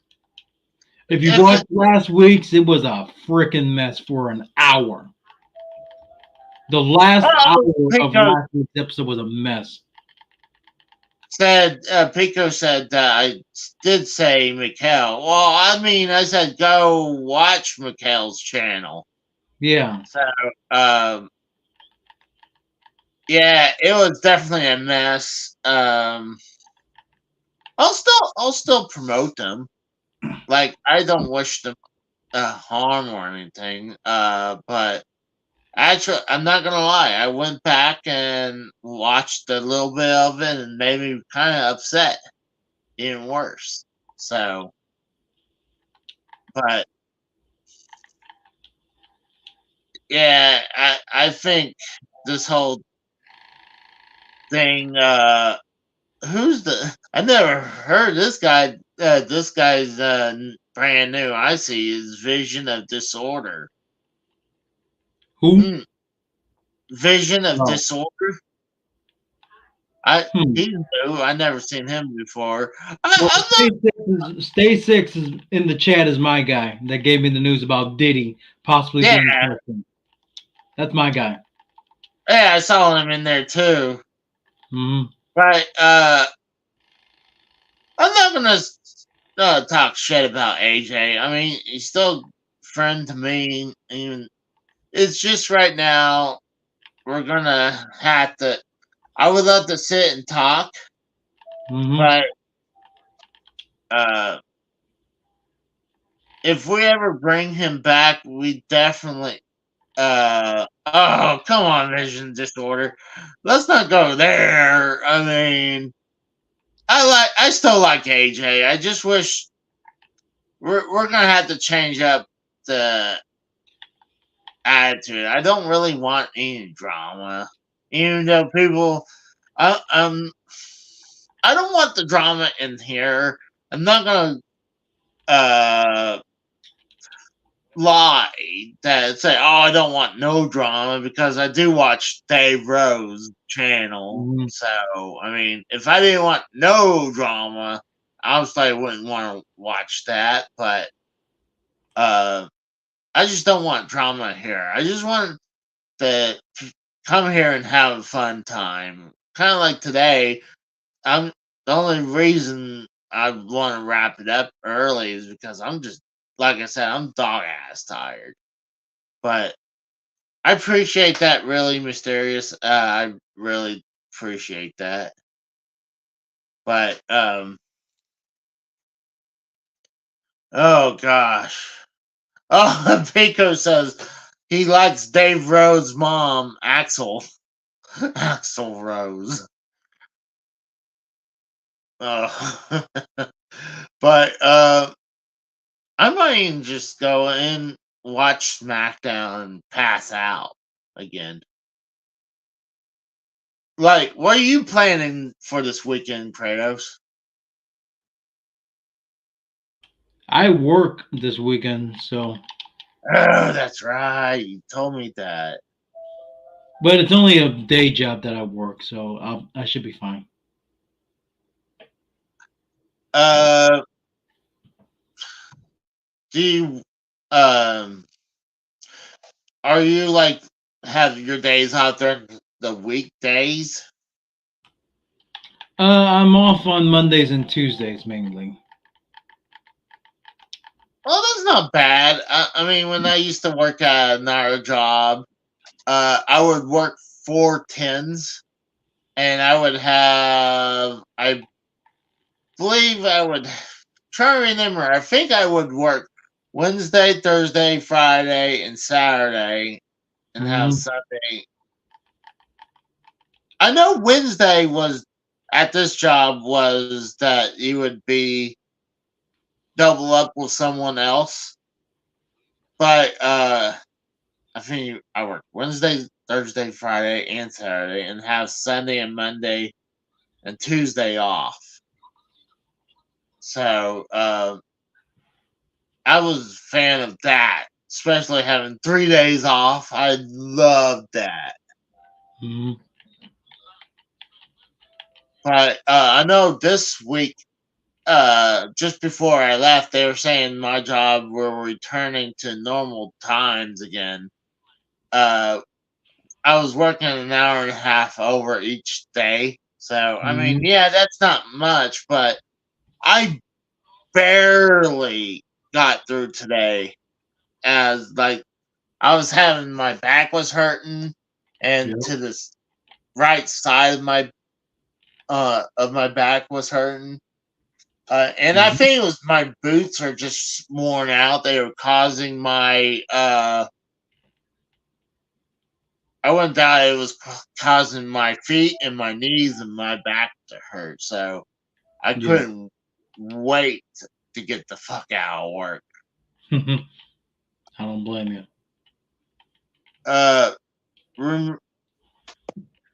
If you if it, watched last week's, it was a freaking mess for an hour. The last oh, hour of Pico last week's episode was a mess. Pico said that I did say Mikkel. Well, I mean, I said go watch Mikkel's channel. Yeah. So, um, yeah, it was definitely a mess. I'll still promote them. Like I don't wish them harm or anything. But Actually, I'm not gonna lie. I went back and watched a little bit of it, and made me kind of upset, even worse. So, but yeah, I think this whole thing. Who's the? I never heard this guy. This guy's brand new. I see is Vision of Disorder. Who? Hmm. Vision of Oh, Disorder. I hmm. He's new. I never seen him before. Well, I'm not. Stay Six is in the chat is my guy that gave me the news about Diddy possibly Yeah, being president. That's my guy. yeah, I saw him in there too. Hmm. But I'm not gonna talk shit about AJ. I mean, he's still a friend to me. Even it's just right now we're gonna have to. I would love to sit and talk, Hmm. but uh, if we ever bring him back, we definitely. Oh, come on, Vision Disorder. Let's not go there. I mean, I still like AJ. I just wish we're gonna have to change up the attitude. I don't really want any drama, even though people, I, um, I don't want the drama in here. I'm not gonna uh lie that say, oh, I don't want no drama because I do watch Dave Rose channel. Hmm. So I mean, if I didn't want no drama, obviously I wouldn't want to watch that. But uh, I just don't want drama here. I just want to come here and have a fun time. Kind of like today. I'm The only reason I want to wrap it up early is because I'm just like I said, I'm dog ass tired. But I appreciate that, really mysterious. I really appreciate that. But oh gosh. Oh, Pico says he likes Dave Rose's mom, Axel. Axel Rose. Oh. But I might even just go and watch SmackDown and pass out again. Like, what are you planning for this weekend, Kratos? I work this weekend, so Oh, that's right. You told me that. but it's only a day job that I work, so I should be fine. Uh, do you, um, are you like have your days out there the weekdays? I'm off on Mondays and Tuesdays mainly. Well, that's not bad. I mean, when I used to work at another job, I would work 4 10s, and I would have, I believe I would try to remember. I think I would work Wednesday, Thursday, Friday, and Saturday, and have Hmm. Sunday. I know Wednesday was at this job was that you would be double up with someone else, but I think I work Wednesday, Thursday, Friday, and Saturday, and have Sunday and Monday and Tuesday off. So I was a fan of that, especially having 3 days off. I loved that. Hmm. But I know this week, just before I left, they were saying my job were returning to normal times again. Uh, I was working an hour and a half over each day. So, I mean, Hmm. yeah, that's not much, but I barely got through today as like I was having my back was hurting and Yep. to this right side of my back was hurting. And I Hmm. think it was my boots are just worn out. They were causing my I wouldn't doubt it was causing my feet and my knees and my back to hurt. So I Yeah. couldn't wait to get the fuck out of work. I don't blame you. Uh,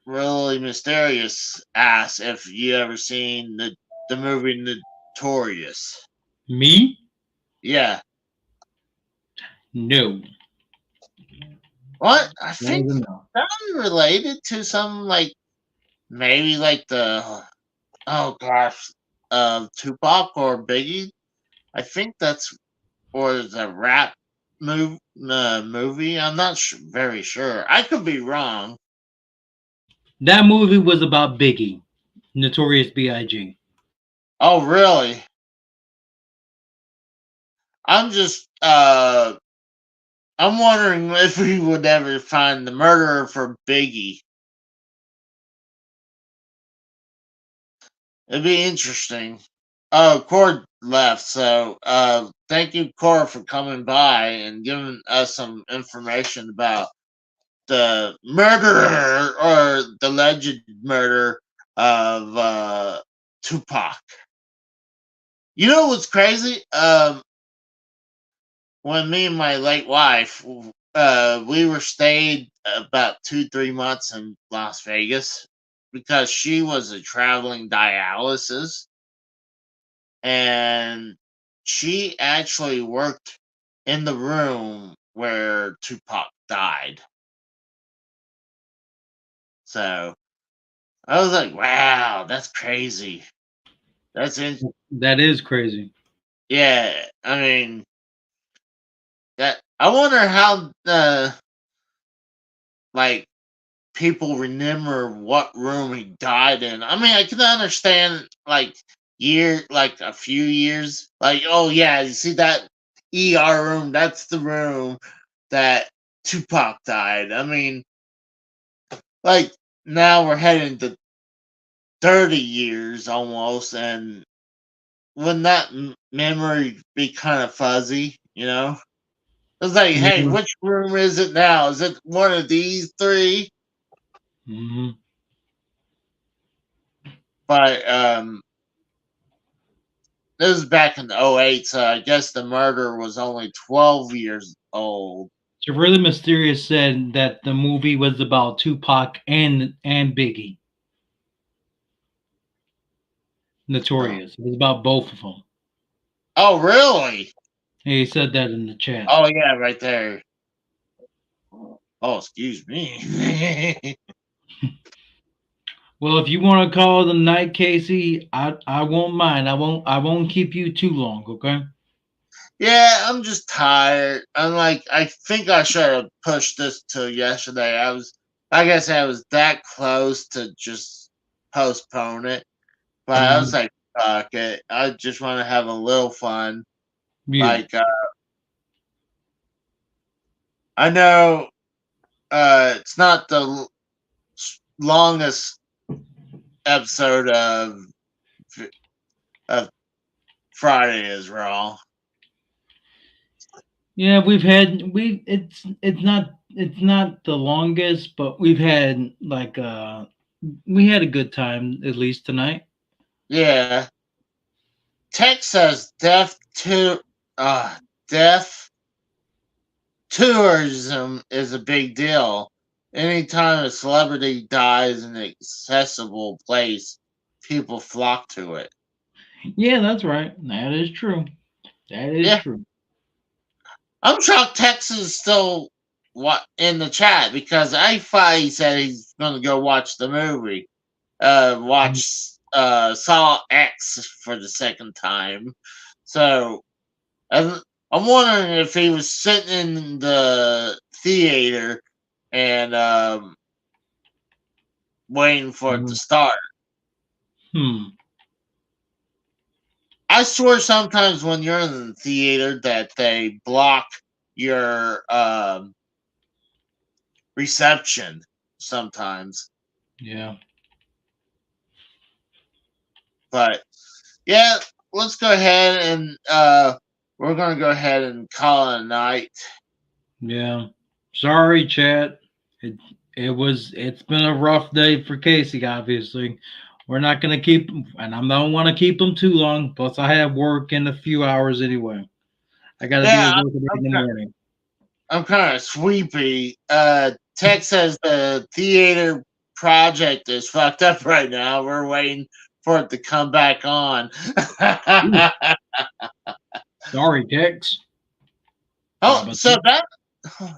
really mysterious asks if you ever seen the movie Notorious. Me? Yeah. No. What? I That think was a no. I'm related to some like maybe like the oh gosh, Tupac or Biggie. I think that's or the rap movie. I'm not very sure. I could be wrong. That movie was about Biggie, Notorious B.I.G. Oh really? I'm just I'm wondering if we would ever find the murderer for Biggie. It'd be interesting. Oh, Cord left, so thank you, Cora, for coming by and giving us some information about the murderer or the alleged murder of Tupac. You know what's crazy? When me and my late wife, we were stayed about 2 3 months in Las Vegas because she was a traveling dialysis, and she actually worked in the room where Tupac died. So I was like, wow, that's crazy. That's in That is crazy. yeah. I mean that. I wonder how like people remember what room he died in. I mean, I can understand like like a few years, like oh yeah, you see that ER room? That's the room that Tupac died. I mean, like now we're heading to 30 years almost, and wouldn't that memory be kind of fuzzy? You know, it's like, hey, Yeah. which room is it now? Is it one of these three? Hmm. But this was back in '08, so I guess the murder was only 12 years old. So really mysterious said that the movie was about Tupac and Biggie, Oh, Notorious. It was about both of them. oh really? He said that in the chat. Oh, yeah, right there. Oh, excuse me. Well, if you want to call the night, Casey, I won't mind. I won't keep you too long. Okay. Yeah, I'm just tired. I'm like, I think I should have pushed this till yesterday. Like I said, I was that close to just postpone it. But I was Mhm. like, fuck it. I just want to have a little fun. Yeah. Like, I know it's not the longest episode of Friday is Raw. Yeah, it's not the longest, but we've had like we had a good time at least tonight. Yeah. Tech says death tourism is a big deal. Anytime a celebrity dies in an accessible place, people flock to it. Yeah, that's right. That is true. That is Yeah, true. I'm shocked Tex is still in the chat because I thought he said he's going to go watch the movie. Watch Saw X for the second time. So I'm, I'm wondering if he was sitting in the theater and waiting for it to Mhm. start. Hmm. I swear sometimes when you're in the theater that they block your reception sometimes. Yeah. But yeah, let's go ahead and we're gonna go ahead and call it a night. Yeah. Sorry, chat. It It's been a rough day for Casey. Obviously, we're not gonna keep him, and I don't want to keep him too long. Plus, I have work in a few hours anyway. I got to be Yeah, at work in the morning. I'm kind of sleepy. Tech says the theater project is fucked up right now. We're waiting for it to come back on. Ooh, sorry, Tex. Sorry Oh, about so that. that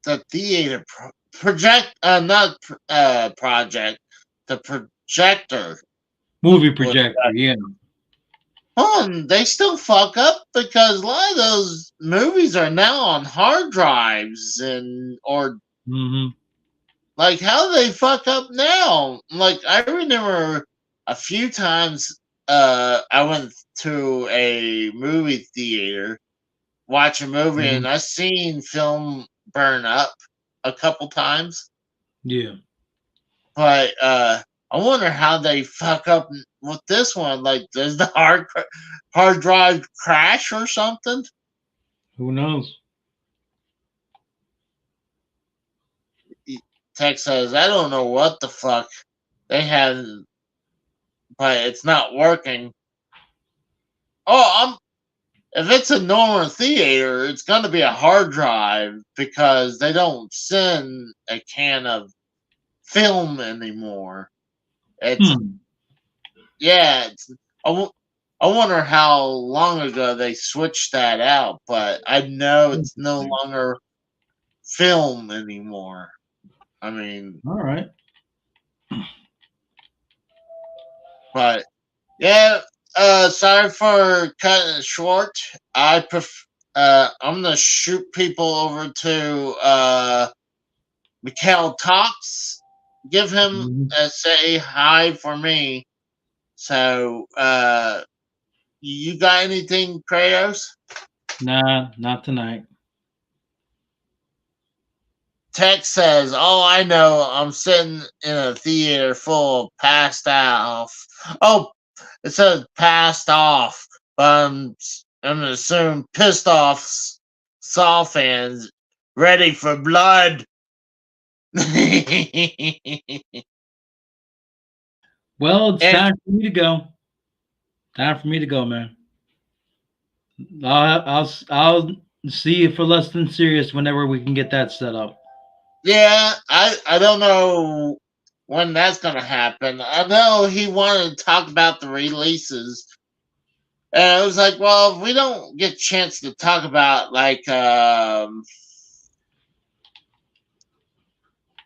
the theater project, not project, the projector Movie was. projector. Yeah. They still fuck up because a lot of those movies are now on hard drives or Hmm. like how do they fuck up now? Like I remember a few times I went to a movie theater, watch a movie, Hmm. and I seen film burn up a couple times. Yeah. But I wonder how they fuck up with this one. Like, does the hard drive crash or something? Who knows? Tech says, I don't know what the fuck they had, but it's not working. Oh, if it's a normal theater, it's going to be a hard drive because they don't send a can of film anymore. It's Hmm. yeah. I wonder how long ago they switched that out, but I know it's no Interesting. longer film anymore. I mean, All right. but yeah. Sorry for cutting it short. I'm gonna shoot people over to Mikhail Talks. Give him Mhm. a say hi for me. So, you got anything, Kratos? Nah, not tonight. Tech says, "Oh, I know. I'm sitting in a theater full of passed off. Oh, it says passed off, but I'm gonna assume pissed off Saw fans ready for blood." Well, it's And time for me to go. Time for me to go, man. I'll see you for less than serious whenever we can get that set up. yeah, I don't know when that's gonna happen. I know he wanted to talk about the releases. And it was like, well, if we don't get a chance to talk about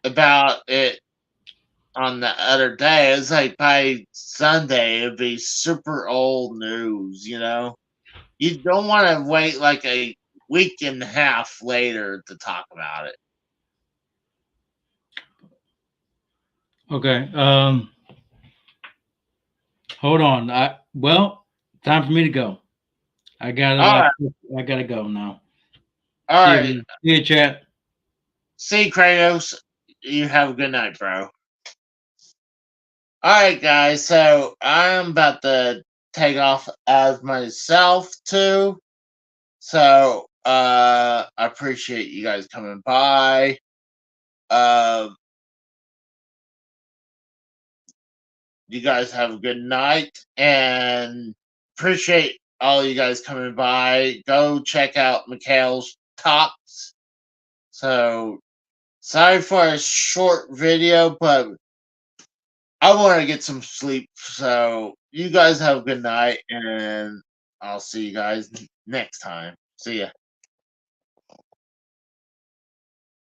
about it on the other day, it's like by Sunday it'd be super old news, you know? You don't want to wait like a week and a half later to talk about it. Okay. Hold on. Time for me to go. All right, I gotta go now. all See you, right. man. See you, chat. See, Kratos, you have a good night, bro. All right, guys. So I'm about to take off as myself too. So I appreciate you guys coming by. Uh, you guys have a good night and appreciate all you guys coming by. Go check out Mikhail's talks. So sorry for a short video, but I want to get some sleep. So you guys have a good night and I'll see you guys next time. See ya.